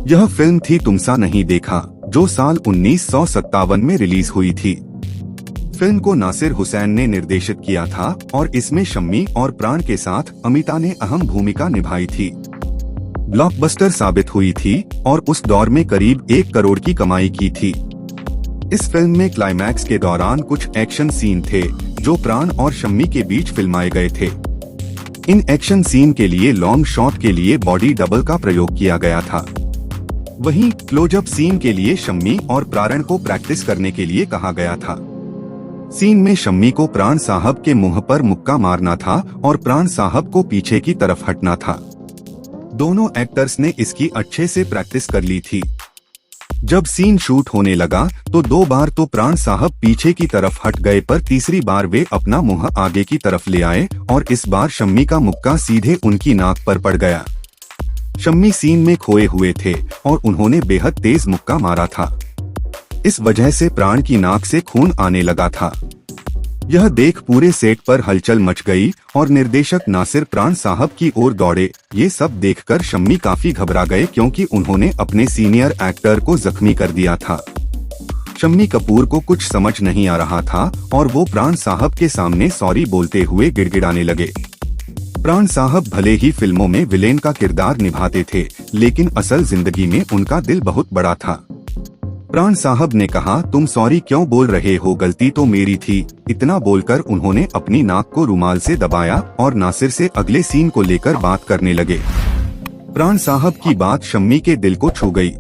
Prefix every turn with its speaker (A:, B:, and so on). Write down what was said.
A: यह फिल्म थी तुमसा नहीं देखा, जो साल 1957 में रिलीज हुई थी। फिल्म को नासिर हुसैन ने निर्देशित किया था और इसमें शम्मी और प्राण के साथ अमिता ने अहम भूमिका निभाई थी। ब्लॉकबस्टर साबित हुई थी और उस दौर में करीब 1 करोड़ की कमाई की थी। इस फिल्म में क्लाइमैक्स के दौरान कुछ एक्शन सीन थे जो प्राण और शम्मी के बीच फिल्माए गए थे। इन एक्शन सीन के लिए लॉन्ग शॉट के लिए बॉडी डबल का प्रयोग किया गया था। वहीं क्लोजअप सीन के लिए शम्मी और प्राण को प्रैक्टिस करने के लिए कहा गया था। सीन में शम्मी को प्राण साहब के मुंह पर मुक्का मारना था और प्राण साहब को पीछे की तरफ हटना था। दोनों एक्टर्स ने इसकी अच्छे से प्रैक्टिस कर ली थी। जब सीन शूट होने लगा तो 2 बार तो प्राण साहब पीछे की तरफ हट गए, पर तीसरी बार वे अपना मुंह आगे की तरफ ले आए और इस बार शम्मी का मुक्का सीधे उनकी नाक पर पड़ गया। शम्मी सीन में खोए हुए थे और उन्होंने बेहद तेज मुक्का मारा था। इस वजह से प्राण की नाक से खून आने लगा था। यह देख पूरे सेट पर हलचल मच गई और निर्देशक नासिर प्राण साहब की ओर दौड़े। ये सब देखकर शम्मी काफी घबरा गए क्योंकि उन्होंने अपने सीनियर एक्टर को जख्मी कर दिया था। शम्मी कपूर को कुछ समझ नहीं आ रहा था और वो प्राण साहब के सामने सॉरी बोलते हुए गिड़गिड़ाने लगे। प्राण साहब भले ही फिल्मों में विलेन का किरदार निभाते थे, लेकिन असल जिंदगी में उनका दिल बहुत बड़ा था। प्राण साहब ने कहा, तुम सॉरी क्यों बोल रहे हो, गलती तो मेरी थी। इतना बोलकर उन्होंने अपनी नाक को रुमाल से दबाया और नासिर से अगले सीन को लेकर बात करने लगे। प्राण साहब की बात शम्मी के दिल को छू गई।